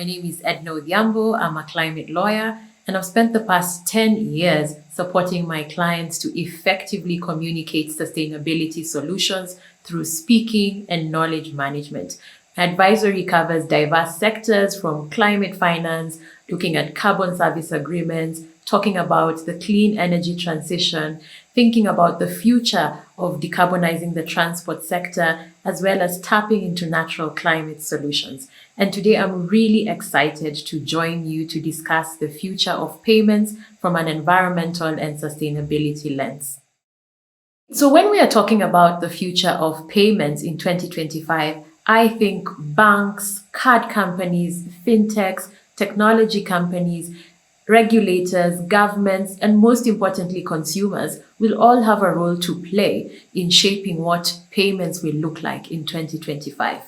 name is Edna Odhiambo. I'm a climate lawyer, and I've spent the past 10 years supporting my clients to effectively communicate sustainability solutions through speaking and knowledge management. My advisory covers diverse sectors from climate finance, looking at carbon service agreements, talking about the clean energy transition, thinking about the future of decarbonizing the transport sector, as well as tapping into natural climate solutions. And today I'm really excited to join you to discuss the future of payments from an environmental and sustainability lens. So when we are talking about the future of payments in 2025, I think banks, card companies, fintechs, technology companies, regulators, governments, and most importantly, consumers will all have a role to play in shaping what payments will look like in 2025.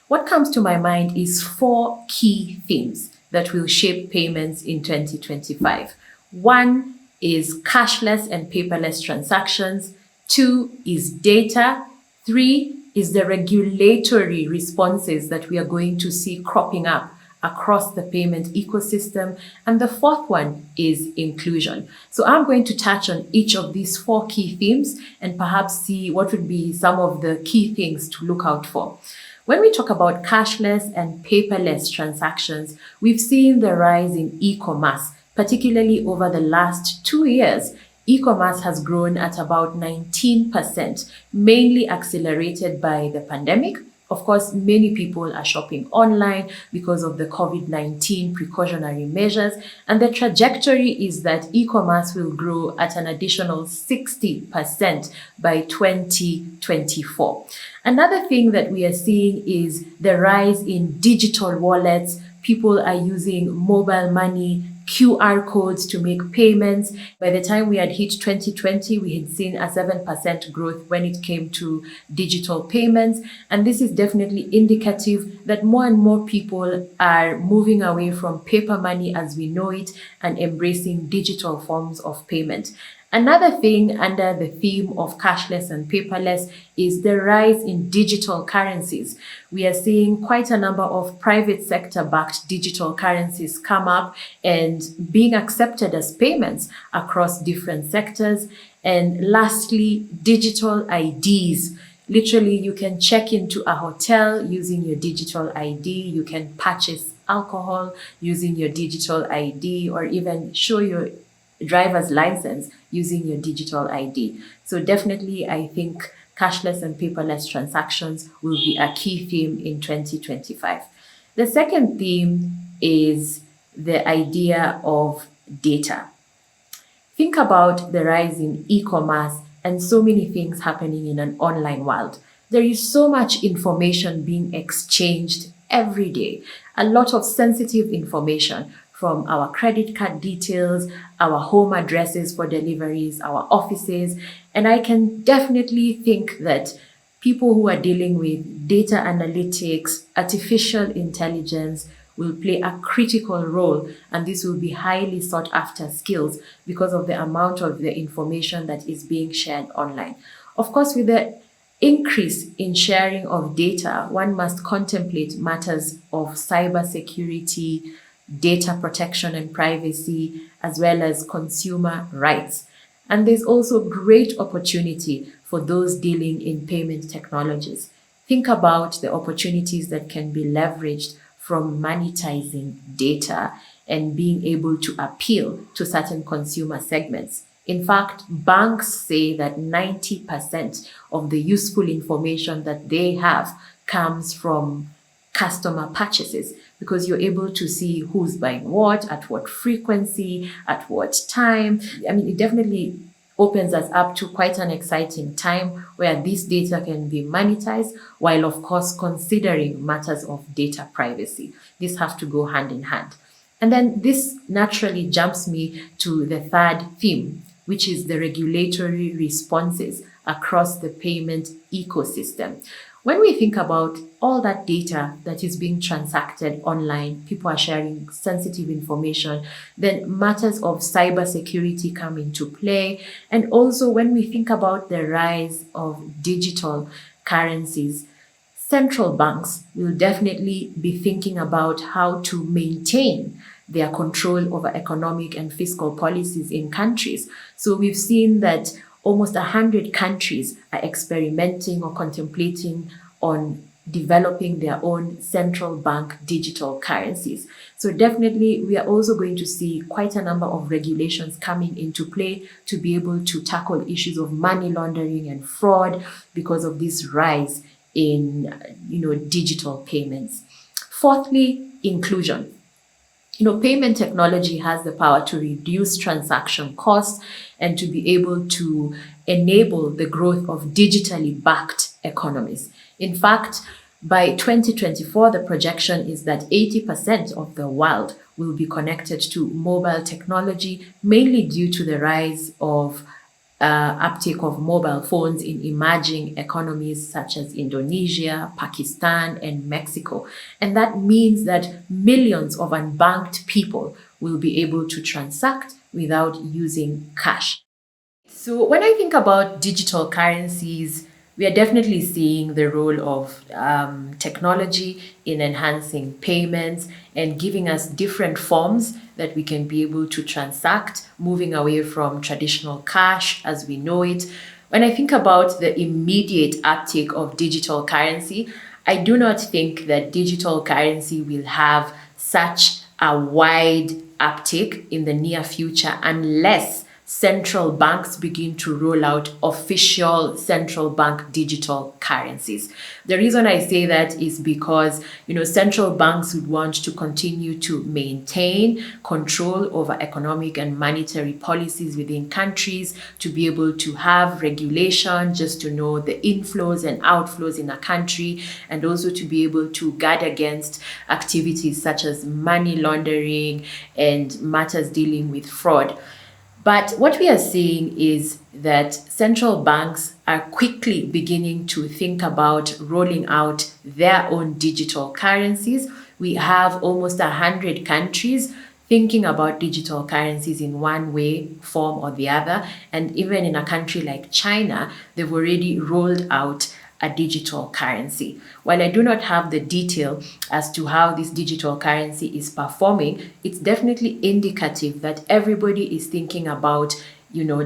What comes to my mind is 4 key themes that will shape payments in 2025. 1 is cashless and paperless transactions. 2 is data. 3 is the regulatory responses that we are going to see cropping up across the payment ecosystem. And the 4th one is inclusion. So I'm going to touch on each of these 4 key themes and perhaps see what would be some of the key things to look out for. When we talk about cashless and paperless transactions, we've seen the rise in e-commerce, particularly over the last 2 years. E-commerce has grown at about 19%, mainly accelerated by the pandemic. Of course, many people are shopping online because of the COVID-19 precautionary measures, and the trajectory is that e-commerce will grow at an additional 60% by 2024. Another thing that we are seeing is the rise in digital wallets. People are using mobile money, QR codes to make payments. By the time we had hit 2020, we had seen a 7% growth when it came to digital payments. And this is definitely indicative that more and more people are moving away from paper money as we know it and embracing digital forms of payment. Another thing under the theme of cashless and paperless is the rise in digital currencies. We are seeing quite a number of private sector-backed digital currencies come up and being accepted as payments across different sectors. And lastly, digital IDs. Literally, you can check into a hotel using your digital ID. You can purchase alcohol using your digital ID, or even show your driver's license using your digital ID. So definitely, I think cashless and paperless transactions will be a key theme in 2025. The second theme is the idea of data. Think about the rise in e-commerce and so many things happening in an online world. There is so much information being exchanged every day, a lot of sensitive information, from our credit card details, our home addresses for deliveries, our offices. And I can definitely think that people who are dealing with data analytics, artificial intelligence will play a critical role, and this will be highly sought after skills because of the amount of the information that is being shared online. Of course, with the increase in sharing of data, one must contemplate matters of cybersecurity, data protection and privacy, as well as consumer rights. And there's also great opportunity for those dealing in payment technologies. Think about the opportunities that can be leveraged from monetizing data and being able to appeal to certain consumer segments. In fact, banks say that 90% of the useful information that they have comes from customer purchases, because you're able to see who's buying what, at what frequency, at what time. I mean, it definitely opens us up to quite an exciting time where this data can be monetized, while of course considering matters of data privacy. These have to go hand in hand. And then this naturally jumps me to the third theme, which is the regulatory responses across the payment ecosystem. When we think about all that data that is being transacted online, people are sharing sensitive information, then matters of cybersecurity come into play. And also when we think about the rise of digital currencies, central banks will definitely be thinking about how to maintain their control over economic and fiscal policies in countries. So we've seen that almost 100 countries are experimenting or contemplating on developing their own central bank digital currencies. So definitely we are also going to see quite a number of regulations coming into play to be able to tackle issues of money laundering and fraud because of this rise in digital payments. Fourthly, inclusion. Payment technology has the power to reduce transaction costs and to be able to enable the growth of digitally backed economies. In fact, by 2024, the projection is that 80% of the world will be connected to mobile technology, mainly due to the rise of uptake of mobile phones in emerging economies such as Indonesia, Pakistan, and Mexico. And that means that millions of unbanked people will be able to transact without using cash. So when I think about digital currencies, we are definitely seeing the role of technology in enhancing payments and giving us different forms that we can be able to transact, moving away from traditional cash as we know it. When I think about the immediate uptake of digital currency, I do not think that digital currency will have such a wide uptake in the near future unless central banks begin to roll out official central bank digital currencies. The reason I say that is because, central banks would want to continue to maintain control over economic and monetary policies within countries, to be able to have regulation just to know the inflows and outflows in a country, and also to be able to guard against activities such as money laundering and matters dealing with fraud. But what we are seeing is that central banks are quickly beginning to think about rolling out their own digital currencies. We have almost 100 countries thinking about digital currencies in one way, form, or the other. And even in a country like China, they've already rolled out a digital currency. While I do not have the detail as to how this digital currency is performing, it's definitely indicative that everybody is thinking about,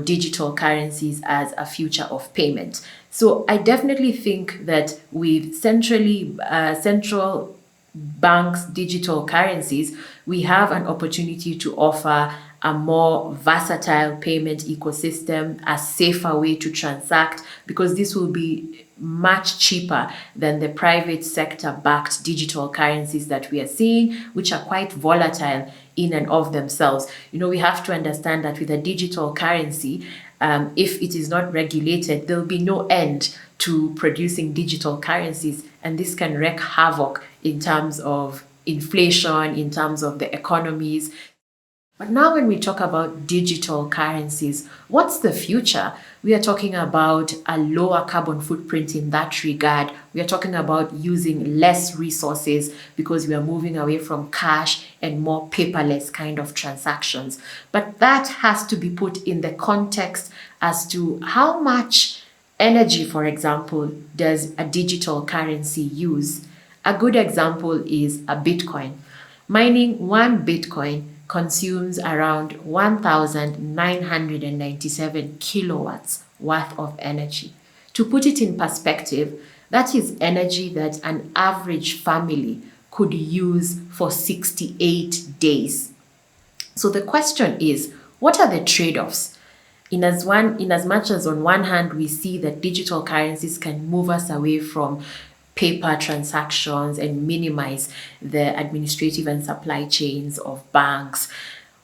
digital currencies as a future of payment. So I definitely think that with central banks' digital currencies, we have an opportunity to offer a more versatile payment ecosystem, a safer way to transact, because this will be much cheaper than the private sector backed digital currencies that we are seeing, which are quite volatile in and of themselves. We have to understand that with a digital currency, if it is not regulated, there'll be no end to producing digital currencies, and this can wreak havoc in terms of inflation, in terms of the economies. But now when we talk about digital currencies, what's the future? We are talking about a lower carbon footprint in that regard. We are talking about using less resources because we are moving away from cash and more paperless kind of transactions. But that has to be put in the context as to how much energy, for example, does a digital currency use? A good example is a Bitcoin. Mining one Bitcoin consumes around 1,997 kilowatts worth of energy. To put it in perspective, that is energy that an average family could use for 68 days. So the question is, what are the trade-offs? In as much as on one hand we see that digital currencies can move us away from paper transactions and minimize the administrative and supply chains of banks,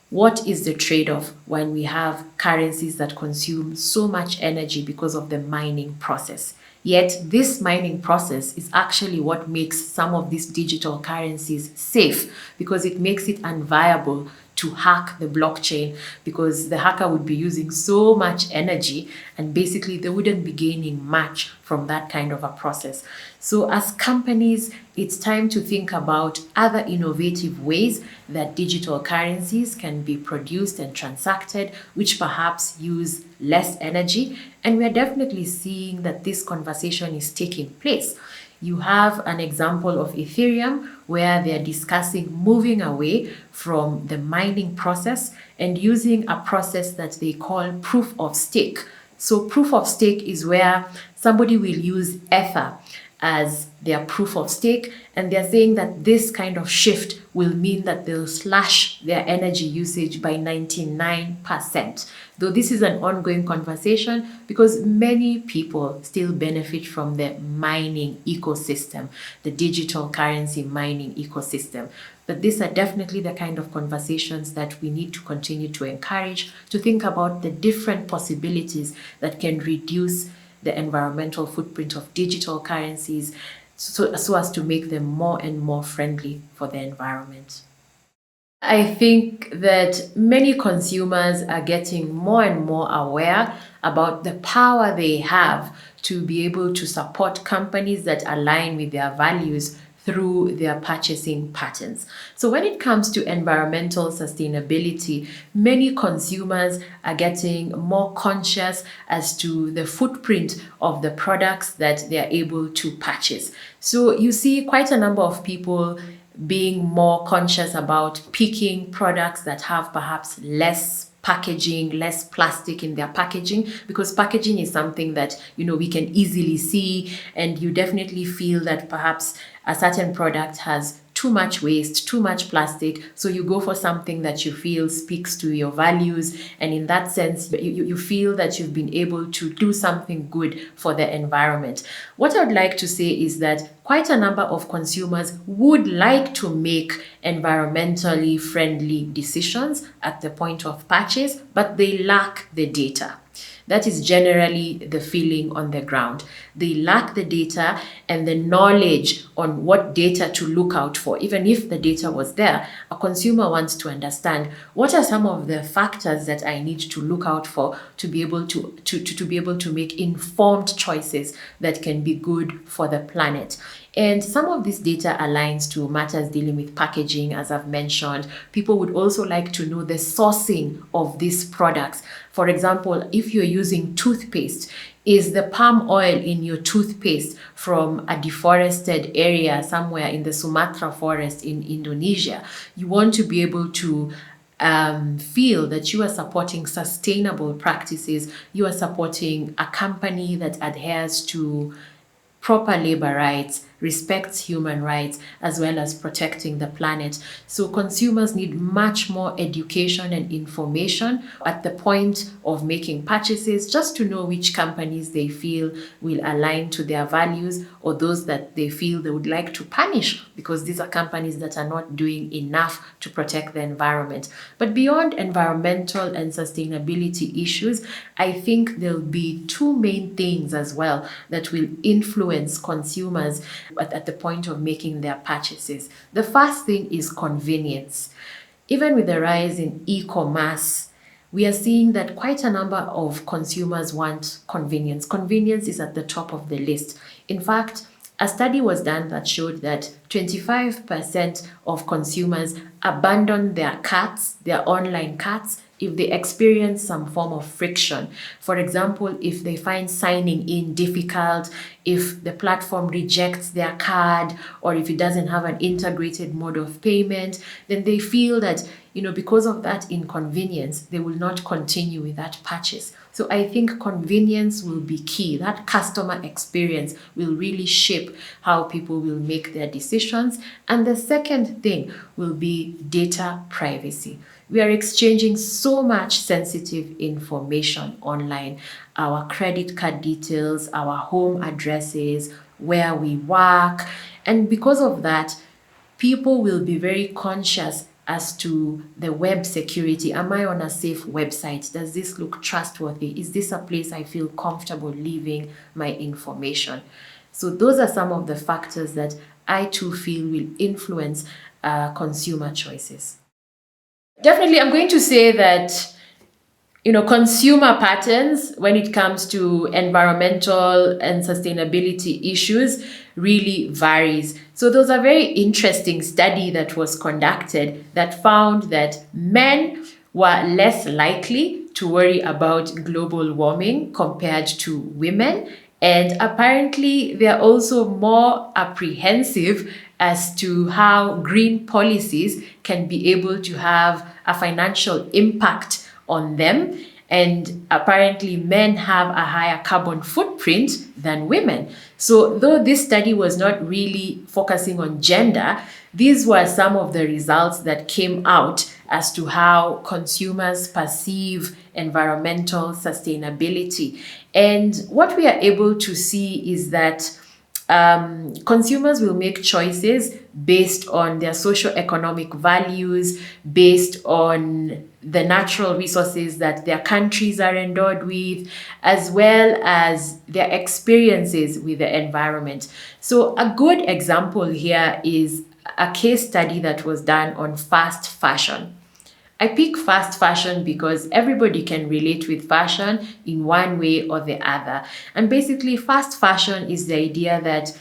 what is the trade-off when we have currencies that consume so much energy because of the mining process? Yet this mining process is actually what makes some of these digital currencies safe, because it makes it unviable to hack the blockchain, because the hacker would be using so much energy and basically they wouldn't be gaining much from that kind of a process. So as companies, it's time to think about other innovative ways that digital currencies can be produced and transacted, which perhaps use less energy. And we're definitely seeing that this conversation is taking place. You have an example of Ethereum where they're discussing moving away from the mining process and using a process that they call proof of stake. So proof of stake is where somebody will use Ether as their proof of stake, and they're saying that this kind of shift will mean that they'll slash their energy usage by 99%. Though this is an ongoing conversation because many people still benefit from the mining ecosystem, the digital currency mining ecosystem. But these are definitely the kind of conversations that we need to continue to encourage, to think about the different possibilities that can reduce the environmental footprint of digital currencies so as to make them more and more friendly for the environment. I think that many consumers are getting more and more aware about the power they have to be able to support companies that align with their values through their purchasing patterns. So when it comes to environmental sustainability, many consumers are getting more conscious as to the footprint of the products that they are able to purchase. So you see quite a number of people being more conscious about picking products that have perhaps less packaging, less plastic in their packaging, because packaging is something that we can easily see, and you definitely feel that perhaps a certain product has too much waste, too much plastic, so you go for something that you feel speaks to your values, and in that sense you feel that you've been able to do something good for the environment. What I would like to say is that quite a number of consumers would like to make environmentally friendly decisions at the point of purchase, but they lack the data. That is generally the feeling on the ground. They lack the data and the knowledge on what data to look out for. Even if the data was there, a consumer wants to understand what are some of the factors that I need to look out for to be able to make informed choices that can be good for the planet. And some of this data aligns to matters dealing with packaging, as I've mentioned. People would also like to know the sourcing of these products. For example, if you're using toothpaste, is the palm oil in your toothpaste from a deforested area somewhere in the Sumatra forest in Indonesia? You want to be able to feel that you are supporting sustainable practices. You are supporting a company that adheres to proper labor rights, respects human rights, as well as protecting the planet. So consumers need much more education and information at the point of making purchases, just to know which companies they feel will align to their values, or those that they feel they would like to punish because these are companies that are not doing enough to protect the environment. But beyond environmental and sustainability issues, I think there'll be two main things as well that will influence consumers at the point of making their purchases. The first thing is convenience. Even with the rise in e-commerce, we are seeing that quite a number of consumers want convenience. Convenience is at the top of the list. In fact, a study was done that showed that 25% of consumers abandon their carts, their online carts, if they experience some form of friction. For example, if they find signing in difficult, if the platform rejects their card, or if it doesn't have an integrated mode of payment, then they feel that, because of that inconvenience, they will not continue with that purchase. So I think convenience will be key. That customer experience will really shape how people will make their decisions. And the second thing will be data privacy. We are exchanging so much sensitive information online. Our credit card details, our home addresses, where we work. And because of that, people will be very conscious as to the web security. Am I on a safe website? Does this look trustworthy? Is this a place I feel comfortable leaving my information? So those are some of the factors that I too feel will influence consumer choices. Definitely, I'm going to say that consumer patterns when it comes to environmental and sustainability issues really varies. So there was a very interesting study that was conducted that found that men were less likely to worry about global warming compared to women, And apparently, they're also more apprehensive as to how green policies can be able to have a financial impact on them. And apparently, men have a higher carbon footprint than women. So, though this study was not really focusing on gender, these were some of the results that came out as to how consumers perceive environmental sustainability. And what we are able to see is that consumers will make choices based on their socio-economic values, based on the natural resources that their countries are endowed with, as well as their experiences with the environment. So a good example here is a case study that was done on fast fashion. I pick fast fashion because everybody can relate with fashion in one way or the other. And basically, fast fashion is the idea that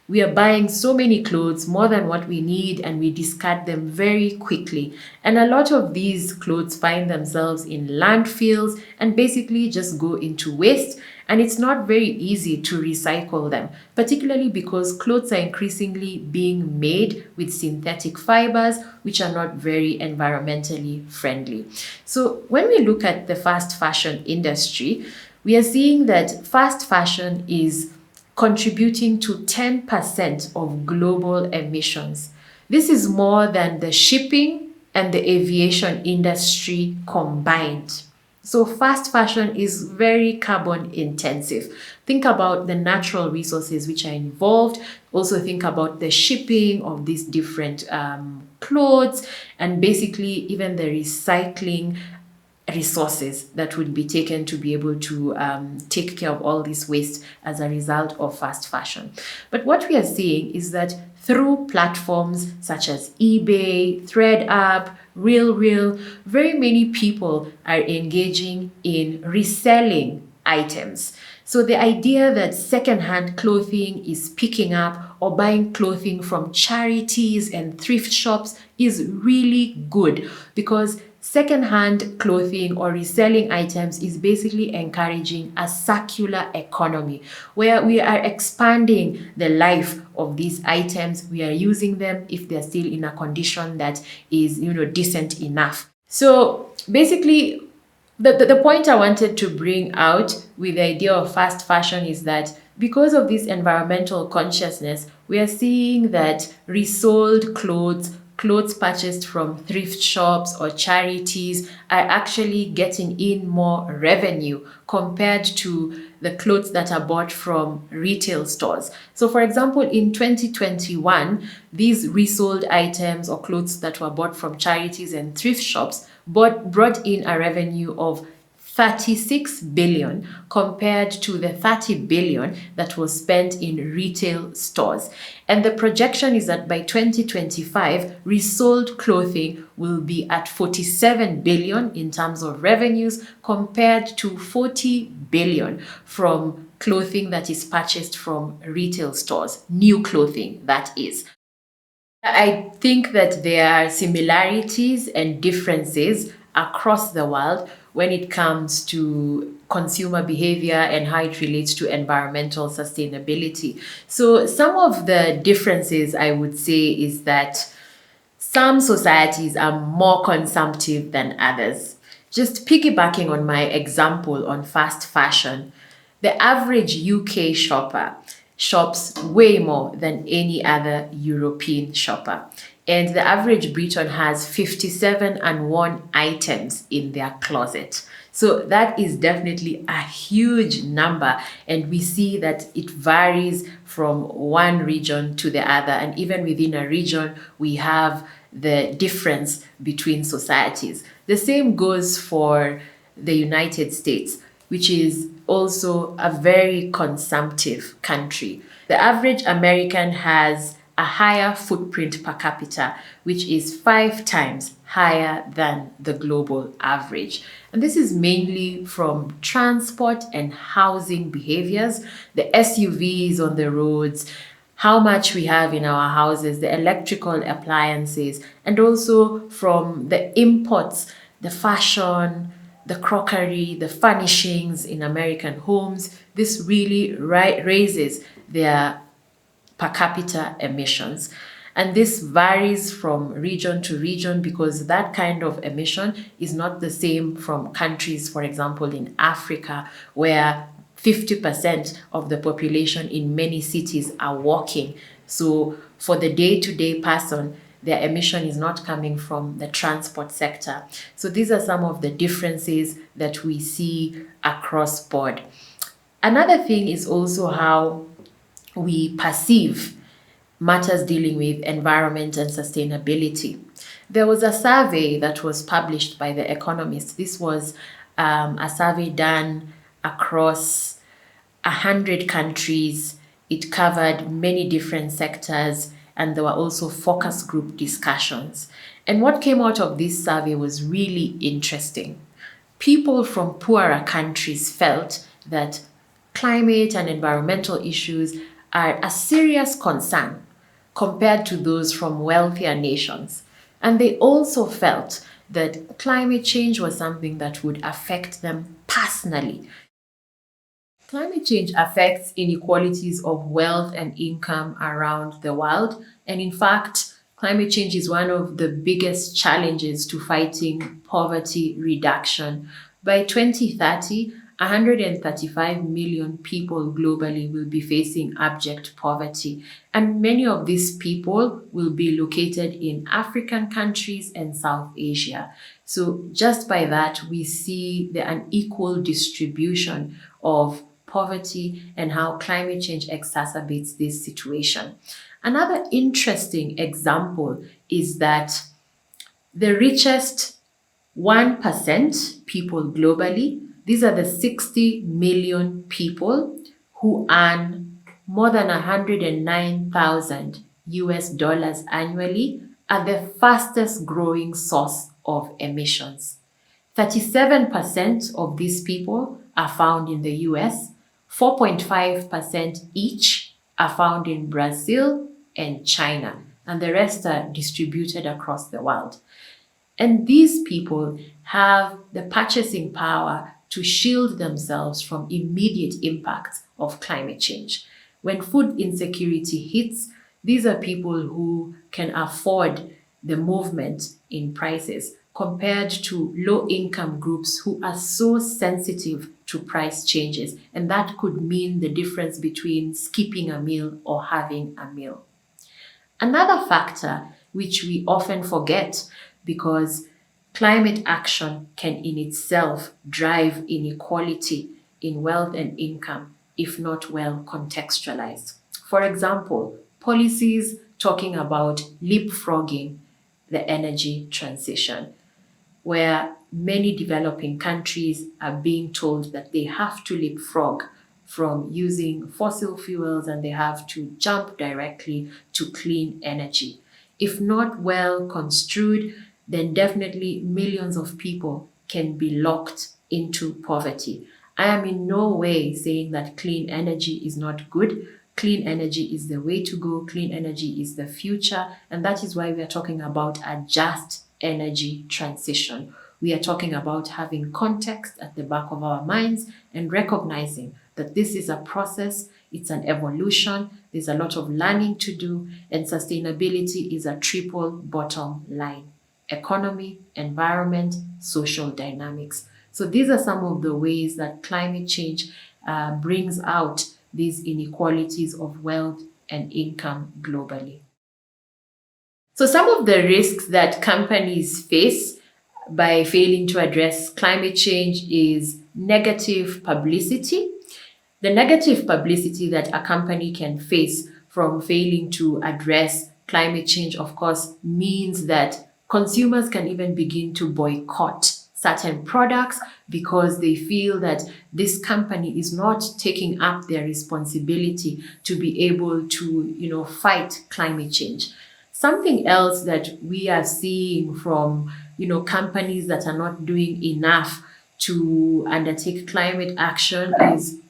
we are buying so many clothes, more than what we need, and we discard them very quickly. And a lot of these clothes find themselves in landfills and basically just go into waste. And it's not very easy to recycle them, particularly because clothes are increasingly being made with synthetic fibers, which are not very environmentally friendly. So when we look at the fast fashion industry, we are seeing that fast fashion is contributing to 10% of global emissions. This is more than the shipping and the aviation industry combined. So fast fashion is very carbon intensive. Think about the natural resources which are involved. Also think about the shipping of these different clothes, and basically even the recycling resources that would be taken to be able to take care of all this waste as a result of fast fashion. But what we are seeing is that through platforms such as eBay, ThreadUp, RealReal, very many people are engaging in reselling items. So the idea that secondhand clothing is picking up, or buying clothing from charities and thrift shops, is really good, because secondhand clothing or reselling items is basically encouraging a circular economy where we are expanding the life of these items. We are using them if they're still in a condition that is, decent enough. So basically, the point I wanted to bring out with the idea of fast fashion is that because of this environmental consciousness, we are seeing that resold clothes purchased from thrift shops or charities are actually getting in more revenue compared to the clothes that are bought from retail stores. So for example, in 2021, these resold items or clothes that were bought from charities and thrift shops brought in a revenue of 36 billion compared to the 30 billion that was spent in retail stores. And the projection is that by 2025, resold clothing will be at 47 billion in terms of revenues compared to 40 billion from clothing that is purchased from retail stores, new clothing, that is. I think that there are similarities and differences across the world when it comes to consumer behavior and how it relates to environmental sustainability. So, some of the differences I would say is that some societies are more consumptive than others. Just piggybacking on my example on fast fashion, the average UK shopper shops way more than any other European shopper. And the average Briton has 57 and 1 items in their closet. So that is definitely a huge number. And we see that it varies from one region to the other. And even within a region, we have the difference between societies. The same goes for the United States, which is also a very consumptive country. The average American has a higher footprint per capita, which is 5 times higher than the global average. And this is mainly from transport and housing behaviors, the SUVs on the roads, how much we have in our houses, the electrical appliances, and also from the imports, the fashion, the crockery, the furnishings in American homes. This really raises their per capita emissions. And this varies from region to region because that kind of emission is not the same from countries, for example, in Africa, where 50% of the population in many cities are walking. So for the day-to-day person, their emission is not coming from the transport sector. So these are some of the differences that we see across board. Another thing is also how we perceive matters dealing with environment and sustainability. There was a survey that was published by The Economist. This was a survey done across 100 countries. It covered many different sectors, and there were also focus group discussions. And what came out of this survey was really interesting. People from poorer countries felt that climate and environmental issues are a serious concern compared to those from wealthier nations. And they also felt that climate change was something that would affect them personally. Climate change affects inequalities of wealth and income around the world. And in fact, climate change is one of the biggest challenges to fighting poverty reduction. By 2030, 135 million people globally will be facing abject poverty. And many of these people will be located in African countries and South Asia. So just by that, we see the unequal distribution of poverty and how climate change exacerbates this situation. Another interesting example is that the richest 1% people globally, these are the 60 million people who earn more than 109,000 US dollars annually, are the fastest growing source of emissions. 37% of these people are found in the US, 4.5% each are found in Brazil and China, and the rest are distributed across the world. And these people have the purchasing power to shield themselves from immediate impacts of climate change. When food insecurity hits, these are people who can afford the movement in prices compared to low-income groups who are so sensitive to price changes. And that could mean the difference between skipping a meal or having a meal. Another factor which we often forget, because climate action can in itself drive inequality in wealth and income if not well contextualized. For example, policies talking about leapfrogging the energy transition, where many developing countries are being told that they have to leapfrog from using fossil fuels and they have to jump directly to clean energy. If not well construed, then definitely millions of people can be locked into poverty. I am in no way saying that clean energy is not good. Clean energy is the way to go. Clean energy is the future. And that is why we are talking about a just energy transition. We are talking about having context at the back of our minds and recognizing that this is a process, it's an evolution, there's a lot of learning to do, and sustainability is a triple bottom line: economy, environment, social dynamics. So these are some of the ways that climate change brings out these inequalities of wealth and income globally. So some of the risks that companies face by failing to address climate change is negative publicity. The negative publicity that a company can face from failing to address climate change, of course, means that consumers can even begin to boycott certain products because they feel that this company is not taking up their responsibility to be able to, fight climate change. Something else that we are seeing from, companies that are not doing enough to undertake climate action is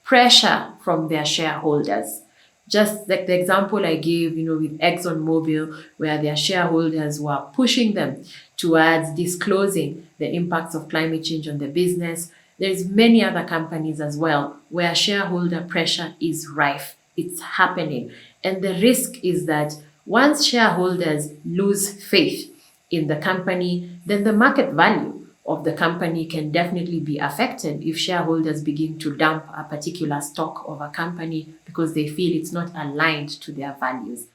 pressure from their shareholders. Just like the example I gave, with ExxonMobil, where their shareholders were pushing them towards disclosing the impacts of climate change on their business. There's many other companies as well where shareholder pressure is rife. It's happening. And the risk is that once shareholders lose faith in the company, then the market value of the company can definitely be affected if shareholders begin to dump a particular stock of a company because they feel it's not aligned to their values.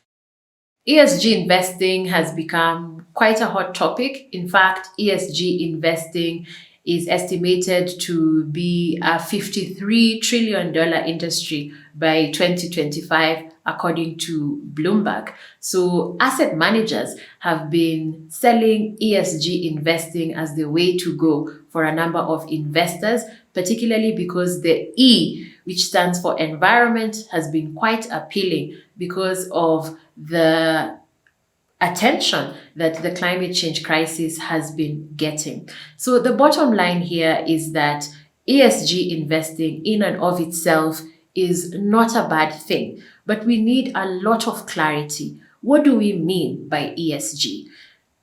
ESG investing has become quite a hot topic. In fact, ESG investing is estimated to be a $53 trillion industry by 2025, according to Bloomberg. So asset managers have been selling ESG investing as the way to go for a number of investors, particularly because the E, which stands for environment, has been quite appealing because of the attention that the climate change crisis has been getting. So the bottom line here is that ESG investing in and of itself is not a bad thing, but we need a lot of clarity. What do we mean by ESG?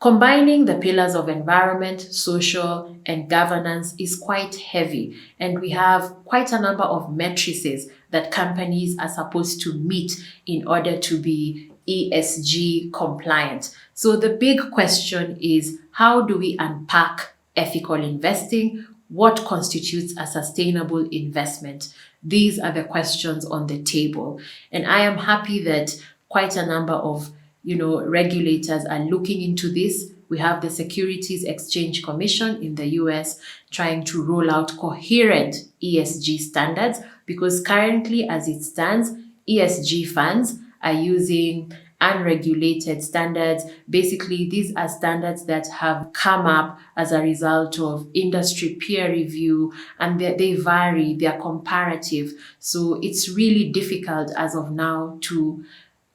Combining the pillars of environment, social, and governance is quite heavy, and we have quite a number of matrices that companies are supposed to meet in order to be ESG compliant. So the big question is, how do we unpack ethical investing? What constitutes a sustainable investment? These are the questions on the table. And I am happy that quite a number of regulators are looking into this. We have the Securities Exchange Commission in the US trying to roll out coherent ESG standards, because currently, as it stands, ESG funds are using unregulated standards. Basically, these are standards that have come up as a result of industry peer review, and they vary, they're comparative. So it's really difficult as of now to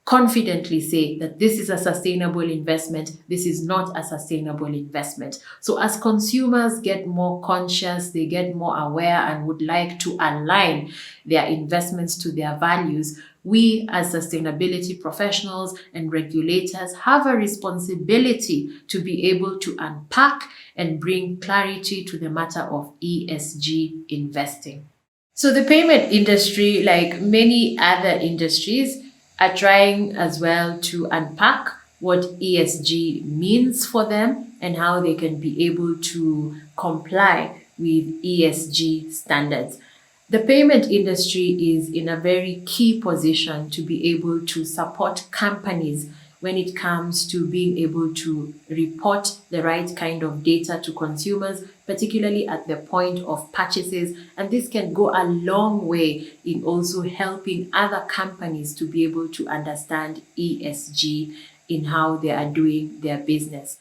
confidently say that this is a sustainable investment, this is not a sustainable investment. So as consumers get more conscious, they get more aware and would like to align their investments to their values, we as sustainability professionals and regulators have a responsibility to be able to unpack and bring clarity to the matter of ESG investing. So the payment industry, like many other industries, are trying as well to unpack what ESG means for them and how they can be able to comply with ESG standards. The payment industry is in a very key position to be able to support companies when it comes to being able to report the right kind of data to consumers, particularly at the point of purchases. And this can go a long way in also helping other companies to be able to understand ESG in how they are doing their business.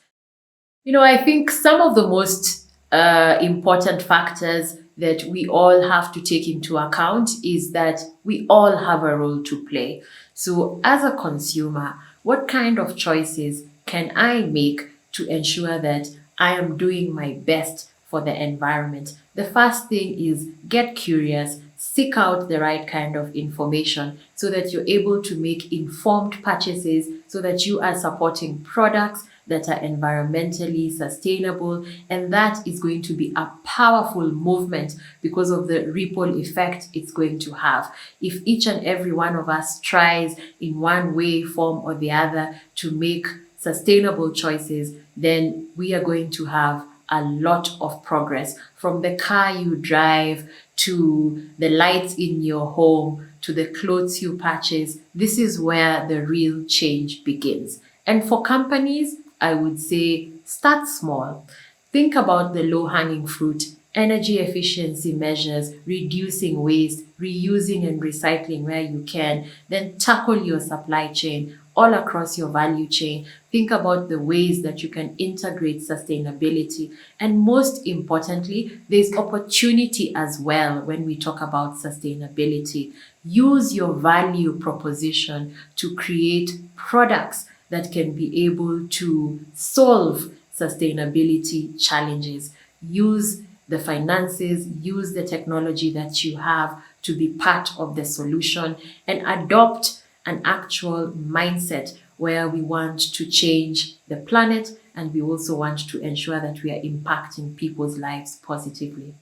I think some of the most important factors that we all have to take into account is that we all have a role to play. So as a consumer, what kind of choices can I make to ensure that I am doing my best for the environment? The first thing is get curious, seek out the right kind of information so that you're able to make informed purchases, so that you are supporting products that are environmentally sustainable. And that is going to be a powerful movement because of the ripple effect it's going to have. If each and every one of us tries in one way, form, or the other to make sustainable choices, then we are going to have a lot of progress, from the car you drive to the lights in your home to the clothes you purchase. This is where the real change begins. And for companies, I would say start small. Think about the low-hanging fruit, energy efficiency measures, reducing waste, reusing and recycling where you can. Then tackle your supply chain all across your value chain. Think about the ways that you can integrate sustainability. And most importantly, there's opportunity as well when we talk about sustainability. Use your value proposition to create products that can be able to solve sustainability challenges. Use the finances, use the technology that you have to be part of the solution, and adopt an actual mindset where we want to change the planet and we also want to ensure that we are impacting people's lives positively.